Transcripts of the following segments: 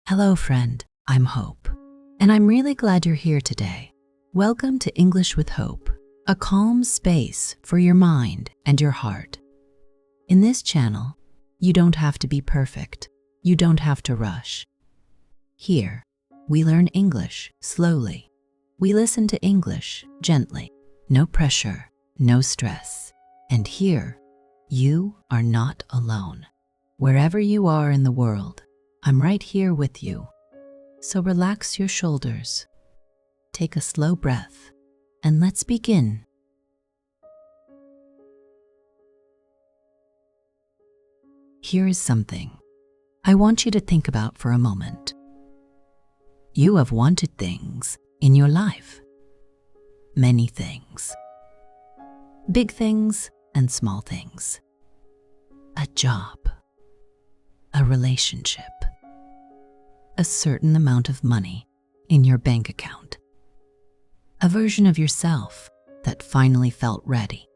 Hello, friend. I'm Hope, and I'm really glad you're here today. Welcome to English with Hope, a calm space for your mind and your heart. In this channel, you don't have to be perfect. You don't have to rush. Here, we learn English slowly. We listen to English gently. No pressure, no stress. And here, you are not alone. Wherever you are in the world, I'm right here with you. So relax your shoulders, take a slow breath, and let's begin. Here is something I want you to think about for a moment. You have wanted things in your life. Many things. Big things and small things. A job. A relationship. A certain amount of money in your bank account. A version of yourself that finally felt ready.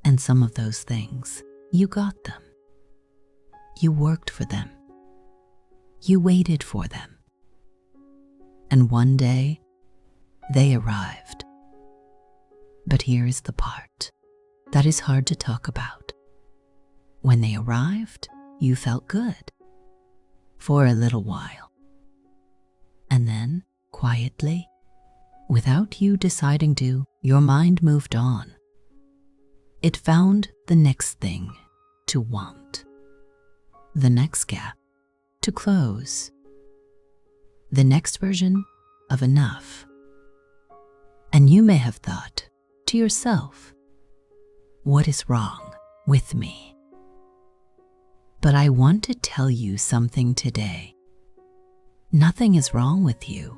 And some of those things, you got them. You worked for them. You waited for them. And one day, they arrived. But here is the part that is hard to talk about. When they arrived, you felt good. For a little while. And then, quietly, without you deciding to, your mind moved on. It found the next thing to want. The next gap to close. The next version of enough. And you may have thought to yourself, what is wrong with me? But I want to tell you something today. Nothing is wrong with you.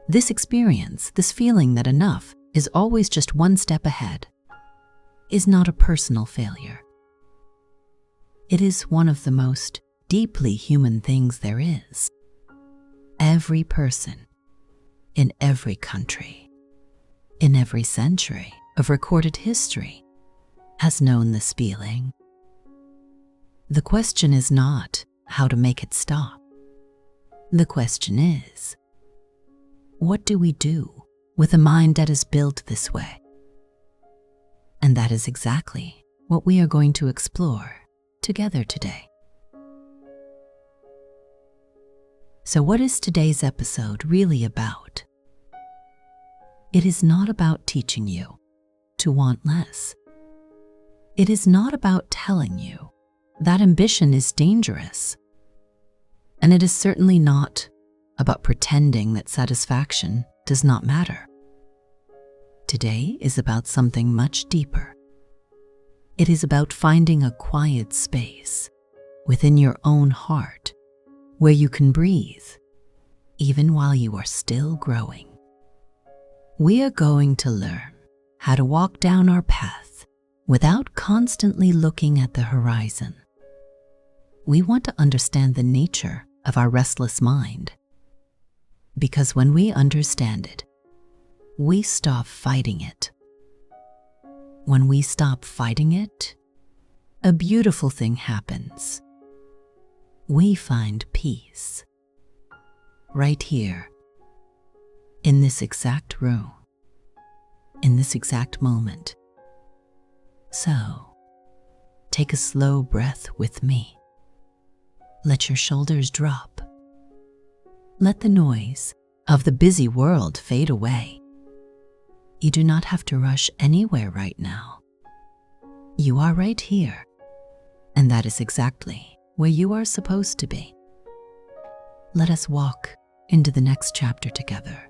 This experience, this feeling that enough is always just one step ahead, is not a personal failure. It is one of the most deeply human things there is. Every person, in every country, in every century of recorded history, has known this feeling. The question is not how to make it stop. The question is, what do we do with a mind that is built this way? And that is exactly what we are going to explore together today. So what is today's episode really about? It is not about teaching you to want less. It is not about telling you that ambition is dangerous. And it is certainly not about pretending that satisfaction does not matter. Today is about something much deeper. It is about finding a quiet space within your own heart where you can breathe, even while you are still growing. We are going to learn how to walk down our path without constantly looking at the horizon. We want to understand the nature of our restless mind. Because when we understand it, we stop fighting it. When we stop fighting it, a beautiful thing happens. We find peace. Right here, in this exact room, in this exact moment. So, take a slow breath with me. Let your shoulders drop. Let the noise of the busy world fade away. You do not have to rush anywhere right now. You are right here, and that is exactly where you are supposed to be. Let us walk into the next chapter together.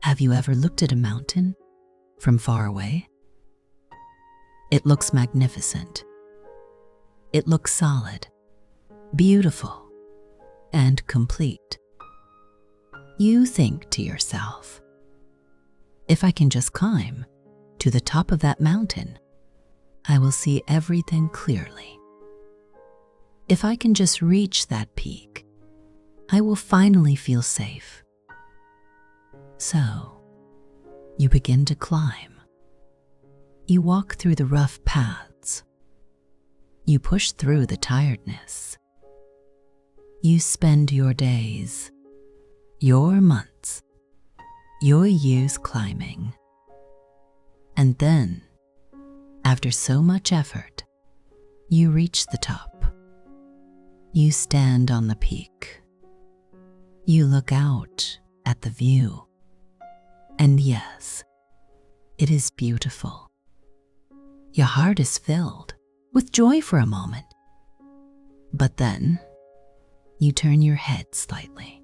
Have you ever looked at a mountain from far away? It looks magnificent. It looks solid, beautiful, and complete. You think to yourself, if I can just climb to the top of that mountain, I will see everything clearly. If I can just reach that peak, I will finally feel safe. So, you begin to climb. You walk through the rough paths. You push through the tiredness. You spend your days, your months, your years climbing. And then, after so much effort, you reach the top. You stand on the peak. You look out at the view. And yes, it is beautiful. Your heart is filled with joy for a moment. But then, you turn your head slightly.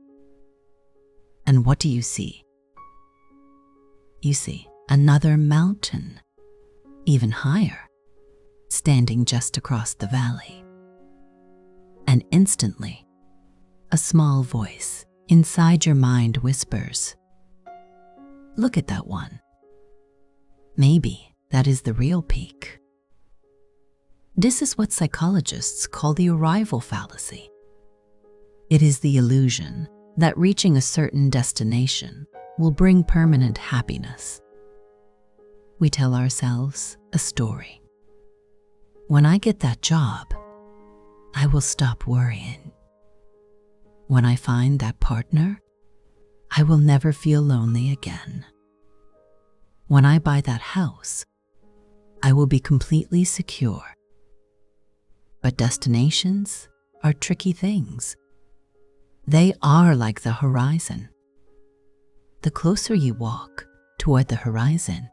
And what do you see? You see another mountain, even higher, standing just across the valley. And instantly, a small voice inside your mind whispers, "Look at that one. Maybe that is the real peak." This is what psychologists call the arrival fallacy. It is the illusion that reaching a certain destination will bring permanent happiness. We tell ourselves a story. When I get that job, I will stop worrying. When I find that partner, I will never feel lonely again. When I buy that house, I will be completely secure. But destinations are tricky things. They are like the horizon. The closer you walk toward the horizon,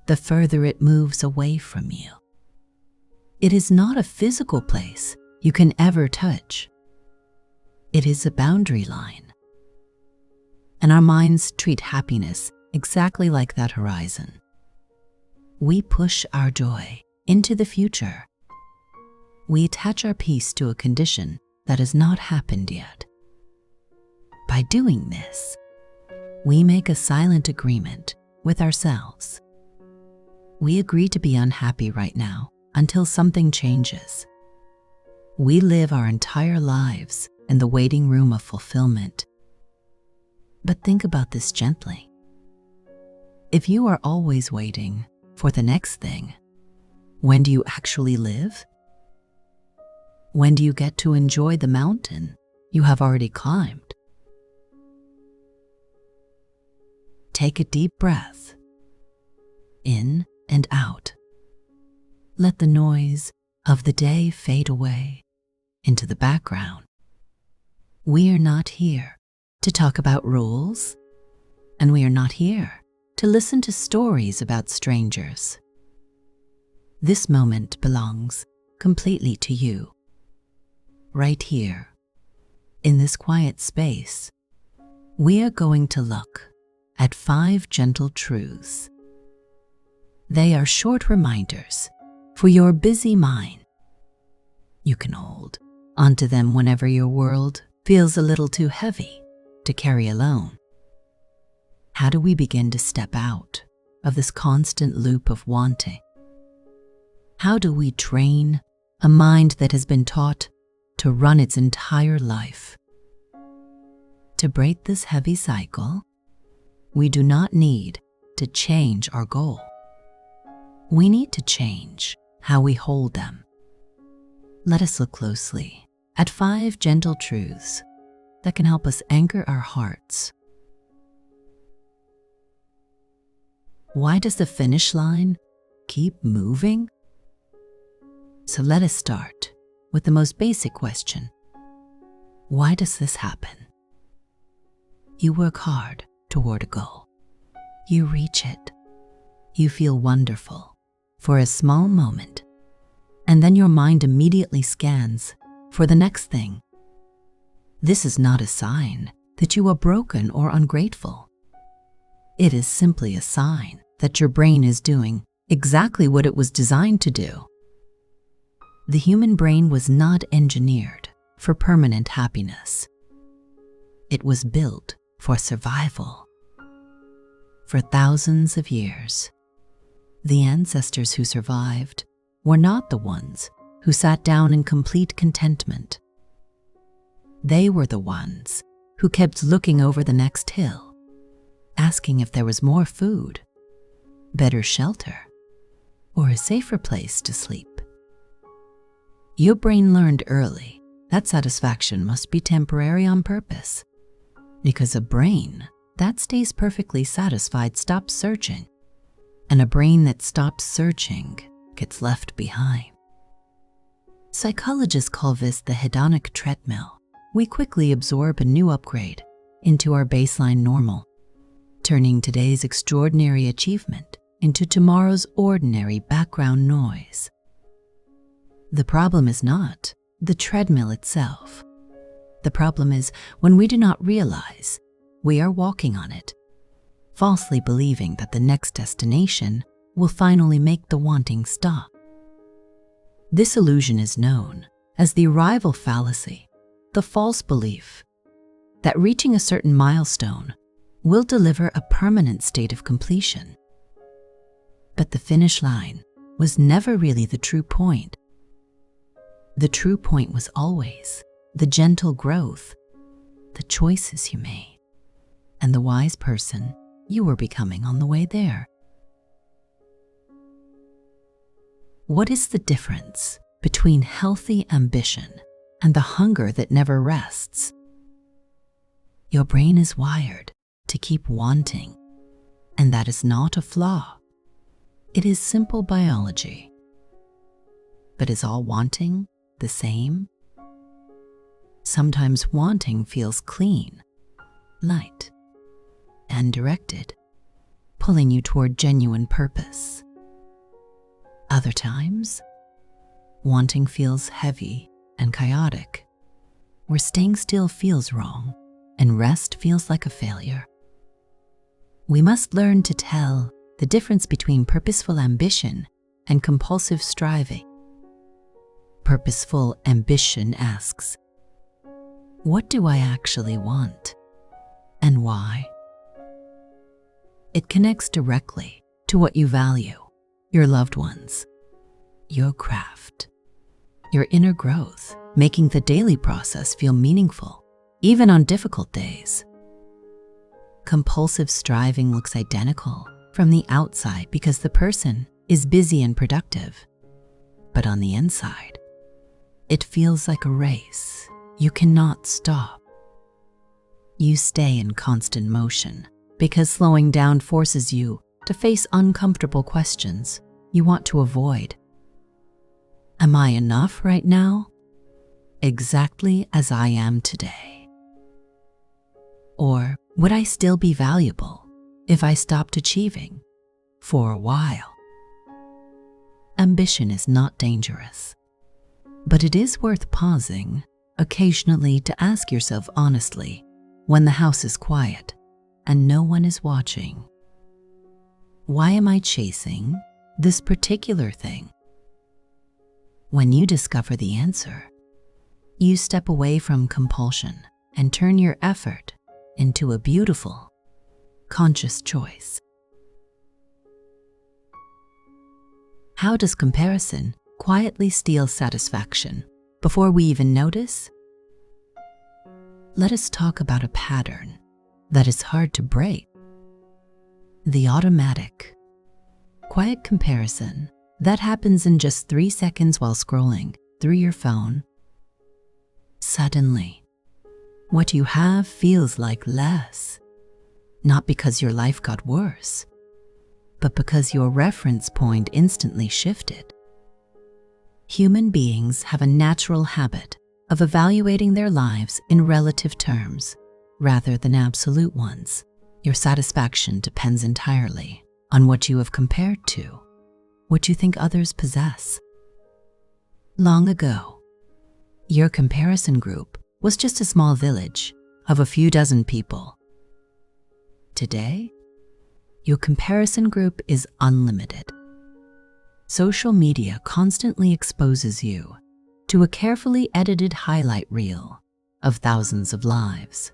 the further it moves away from you. It is not a physical place you can ever touch. It is a boundary line. And our minds treat happiness exactly like that horizon. We push our joy into the future. We attach our peace to a condition that has not happened yet. By doing this, we make a silent agreement with ourselves. We agree to be unhappy right now until something changes. We live our entire lives in the waiting room of fulfillment. But think about this gently. If you are always waiting for the next thing, when do you actually live? When do you get to enjoy the mountain you have already climbed? Take a deep breath, in and out. Let the noise of the day fade away into the background. We are not here to talk about rules, and we are not here to listen to stories about strangers. This moment belongs completely to you. Right here, in this quiet space, we are going to look at 5 gentle truths. They are short reminders for your busy mind. You can hold onto them whenever your world feels a little too heavy to carry alone. How do we begin to step out of this constant loop of wanting? How do we train a mind that has been taught to run its entire life? To break this heavy cycle, we do not need to change our goal. We need to change how we hold them. Let us look closely at 5 gentle truths that can help us anchor our hearts. Why does the finish line keep moving? So let us start with the most basic question. Why does this happen? You work hard toward a goal. You reach it. You feel wonderful for a small moment, and then your mind immediately scans for the next thing. This is not a sign that you are broken or ungrateful. It is simply a sign that your brain is doing exactly what it was designed to do. The human brain was not engineered for permanent happiness. It was built for survival. For thousands of years, the ancestors who survived were not the ones who sat down in complete contentment. They were the ones who kept looking over the next hill, asking if there was more food, better shelter, or a safer place to sleep. Your brain learned early that satisfaction must be temporary on purpose, because a brain that stays perfectly satisfied stops searching, and a brain that stops searching gets left behind. Psychologists call this the hedonic treadmill. We quickly absorb a new upgrade into our baseline normal, turning today's extraordinary achievement into tomorrow's ordinary background noise. The problem is not the treadmill itself. The problem is when we do not realize we are walking on it, falsely believing that the next destination will finally make the wanting stop. This illusion is known as the arrival fallacy, the false belief that reaching a certain milestone will deliver a permanent state of completion. But the finish line was never really the true point. The true point was always the gentle growth, the choices you made, and the wise person you were becoming on the way there. What is the difference between healthy ambition and the hunger that never rests? Your brain is wired to keep wanting, and that is not a flaw. It is simple biology. But is all wanting the same? Sometimes wanting feels clean, light, and directed, pulling you toward genuine purpose. Other times, wanting feels heavy and chaotic, where staying still feels wrong and rest feels like a failure. We must learn to tell the difference between purposeful ambition and compulsive striving. Purposeful ambition asks, what do I actually want, and why? It connects directly to what you value, your loved ones, your craft, your inner growth, making the daily process feel meaningful, even on difficult days. Compulsive striving looks identical from the outside because the person is busy and productive, but on the inside, it feels like a race you cannot stop. You stay in constant motion because slowing down forces you to face uncomfortable questions you want to avoid. Am I enough right now? Exactly as I am today? Or would I still be valuable if I stopped achieving for a while? Ambition is not dangerous, but it is worth pausing occasionally to ask yourself honestly when the house is quiet and no one is watching. Why am I chasing this particular thing? When you discover the answer, you step away from compulsion and turn your effort into a beautiful, conscious choice. How does comparison quietly steal satisfaction before we even notice? Let us talk about a pattern that is hard to break. The automatic, quiet comparison that happens in just 3 seconds while scrolling through your phone. Suddenly, what you have feels like less, not because your life got worse, but because your reference point instantly shifted. Human beings have a natural habit of evaluating their lives in relative terms rather than absolute ones. Your satisfaction depends entirely on what you have compared to, what you think others possess. Long ago, your comparison group was just a small village of a few dozen people. Today, your comparison group is unlimited. Social media constantly exposes you to a carefully edited highlight reel of thousands of lives.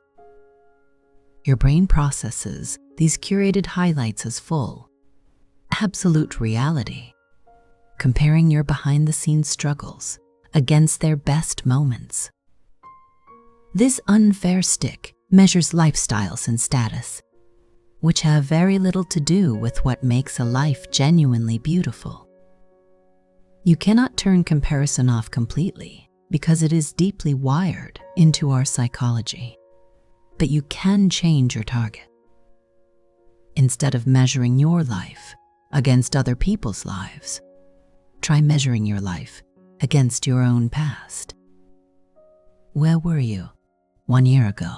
Your brain processes these curated highlights as full, absolute reality, comparing your behind-the-scenes struggles against their best moments. This unfair stick measures lifestyles and status, which have very little to do with what makes a life genuinely beautiful. You cannot turn comparison off completely because it is deeply wired into our psychology. But you can change your target. Instead of measuring your life against other people's lives, try measuring your life against your own past. Where were you 1 year ago?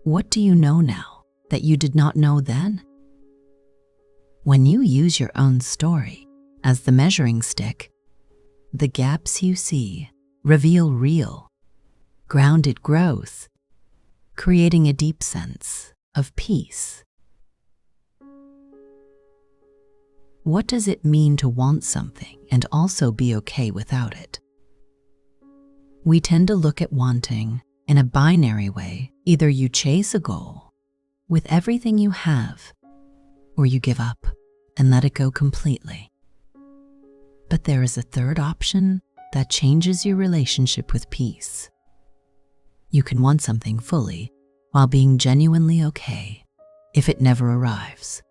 What do you know now that you did not know then? When you use your own story as the measuring stick, the gaps you see reveal real, grounded growth, creating a deep sense of peace. What does it mean to want something and also be okay without it? We tend to look at wanting in a binary way. Either you chase a goal with everything you have, or you give up and let it go completely. But there is a third option that changes your relationship with peace. You can want something fully while being genuinely okay if it never arrives.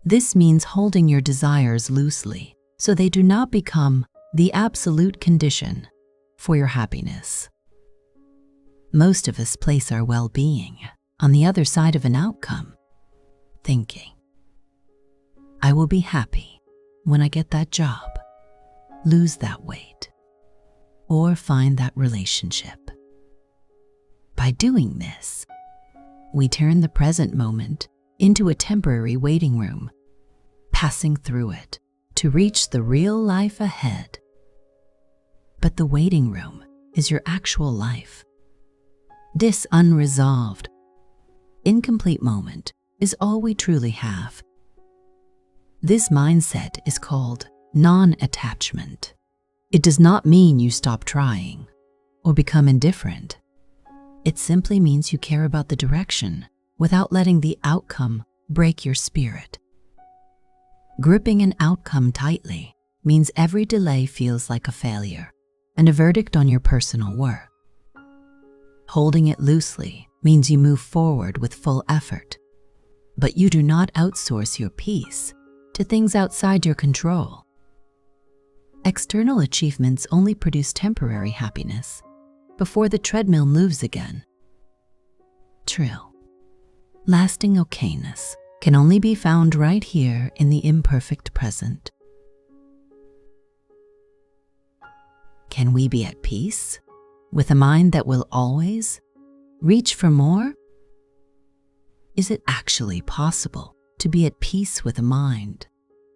This means holding your desires loosely so they do not become the absolute condition for your happiness. Most of us place our well-being on the other side of an outcome, thinking, I will be happy when I get that job, lose that weight, or find that relationship. By doing this, we turn the present moment into a temporary waiting room, passing through it to reach the real life ahead. But the waiting room is your actual life. This unresolved, incomplete moment is all we truly have. This mindset is called non-attachment. It does not mean you stop trying or become indifferent. It simply means you care about the direction without letting the outcome break your spirit. Gripping an outcome tightly means every delay feels like a failure and a verdict on your personal worth. Holding it loosely means you move forward with full effort, but you do not outsource your peace to things outside your control. External achievements only produce temporary happiness before the treadmill moves again. True, lasting okayness can only be found right here in the imperfect present. Can we be at peace with a mind that will always reach for more? Is it actually possible to be at peace with a mind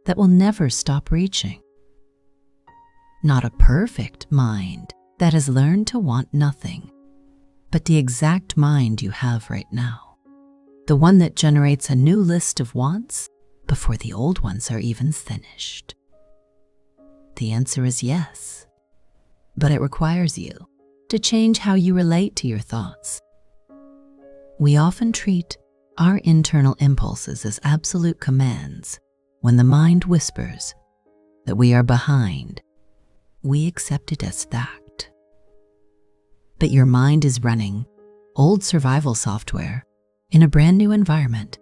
that will never stop reaching? Not a perfect mind that has learned to want nothing, but the exact mind you have right now. The one that generates a new list of wants before the old ones are even finished. The answer is yes, but it requires you to change how you relate to your thoughts. We often treat our internal impulses as absolute commands. When the mind whispers that we are behind, we accept it as fact. But your mind is running old survival software in a brand new environment.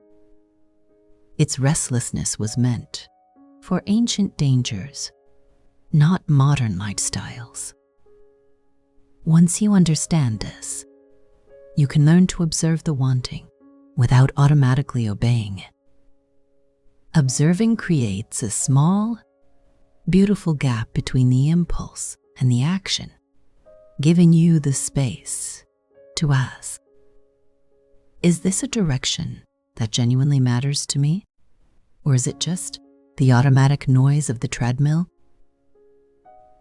Its restlessness was meant for ancient dangers, not modern lifestyles. Once you understand this, you can learn to observe the wanting without automatically obeying it. Observing creates a small, beautiful gap between the impulse and the action, giving you the space to ask, is this a direction that genuinely matters to me? Or is it just the automatic noise of the treadmill?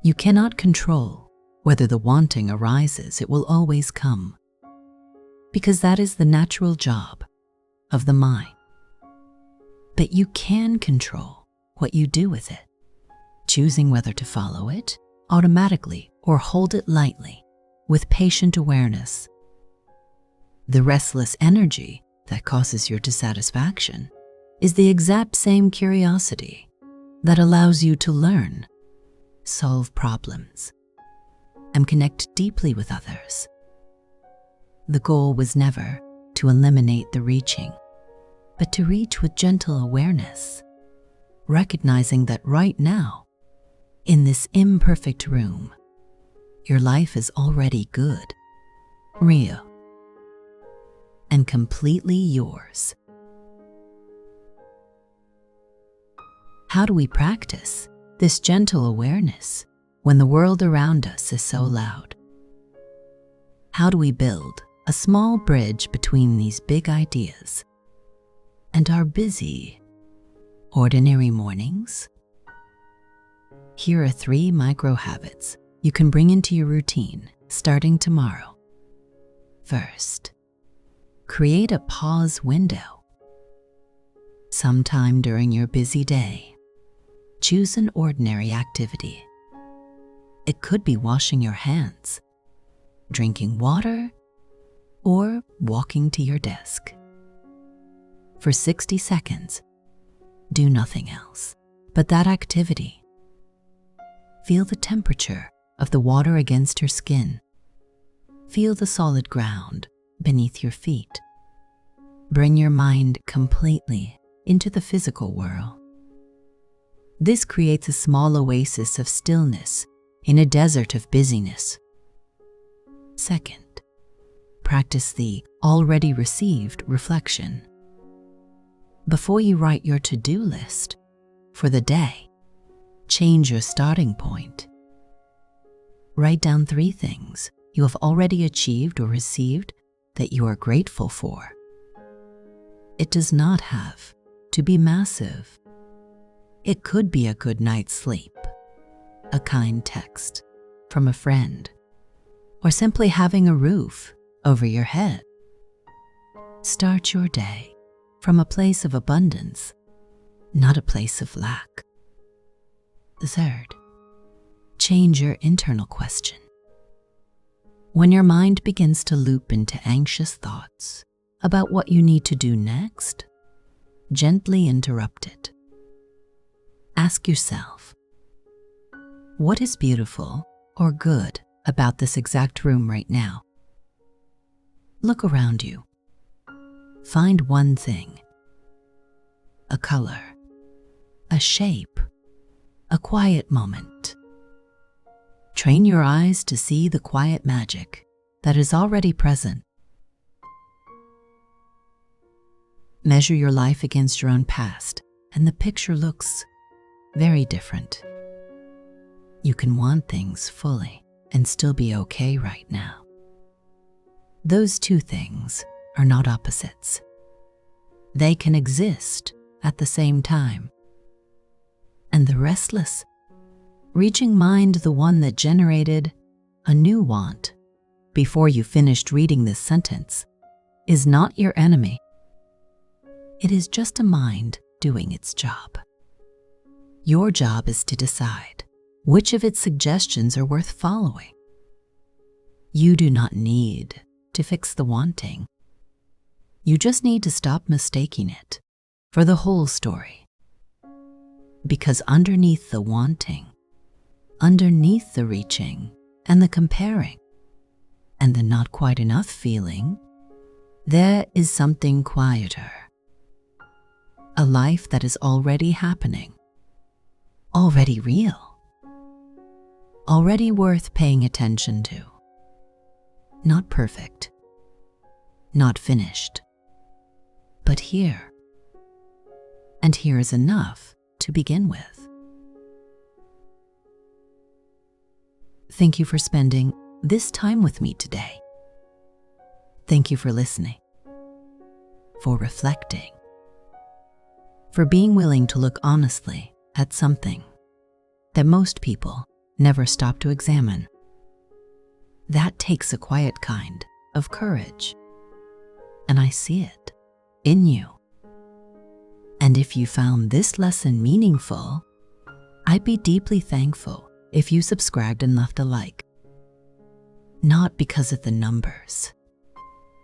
You cannot control whether the wanting arises. It will always come, because that is the natural job of the mind. But you can control what you do with it, choosing whether to follow it automatically or hold it lightly with patient awareness. The restless energy that causes your dissatisfaction is the exact same curiosity that allows you to learn, solve problems, and connect deeply with others. The goal was never to eliminate the reaching, but to reach with gentle awareness, recognizing that right now In this imperfect room, your life is already good, real, and completely yours. How do we practice this gentle awareness when the world around us is so loud? How do we build a small bridge between these big ideas and our busy, ordinary mornings? Here are 3 micro habits you can bring into your routine starting tomorrow. First, create a pause window. Sometime during your busy day, choose an ordinary activity. It could be washing your hands, drinking water, or walking to your desk. For 60 seconds, do nothing else but that activity. Feel the temperature of the water against your skin. Feel the solid ground beneath your feet. Bring your mind completely into the physical world. This creates a small oasis of stillness in a desert of busyness. Second, practice the already received reflection. Before you write your to-do list for the day, change your starting point. Write down 3 things you have already achieved or received that you are grateful for. It does not have to be massive. It could be a good night's sleep, a kind text from a friend, or simply having a roof over your head. Start your day from a place of abundance, not a place of lack. Third, change your internal question. When your mind begins to loop into anxious thoughts about what you need to do next, gently interrupt it. Ask yourself, what is beautiful or good about this exact room right now? Look around you. Find one thing, a color, a shape, a quiet moment. Train your eyes to see the quiet magic that is already present. Measure your life against your own past, and the picture looks very different. You can want things fully and still be okay right now. Those 2 things are not opposites. They can exist at the same time. And the restless, reaching mind, the one that generated a new want before you finished reading this sentence, is not your enemy. It is just a mind doing its job. Your job is to decide which of its suggestions are worth following. You do not need to fix the wanting. You just need to stop mistaking it for the whole story. Because underneath the wanting, underneath the reaching and the comparing, and the not quite enough feeling, there is something quieter. A life that is already happening, already real, already worth paying attention to. Not perfect, not finished, but here. And here is enough to begin with. Thank you for spending this time with me today. Thank you for listening, for reflecting, for being willing to look honestly at something that most people never stop to examine. That takes a quiet kind of courage, and I see it in you. And if you found this lesson meaningful, I'd be deeply thankful if you subscribed and left a like. Not because of the numbers,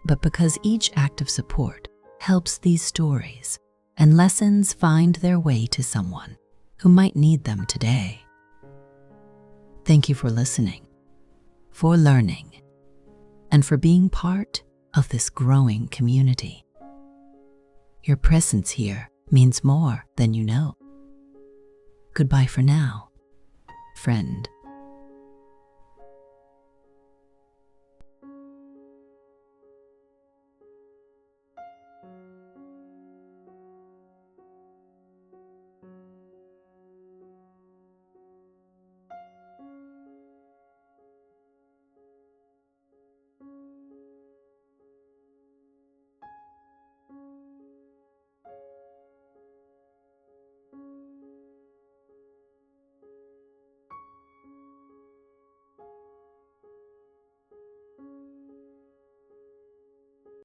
but because each act of support helps these stories and lessons find their way to someone who might need them today. Thank you for listening, for learning, and for being part of this growing community. Your presence here means more than you know. Goodbye for now, friend,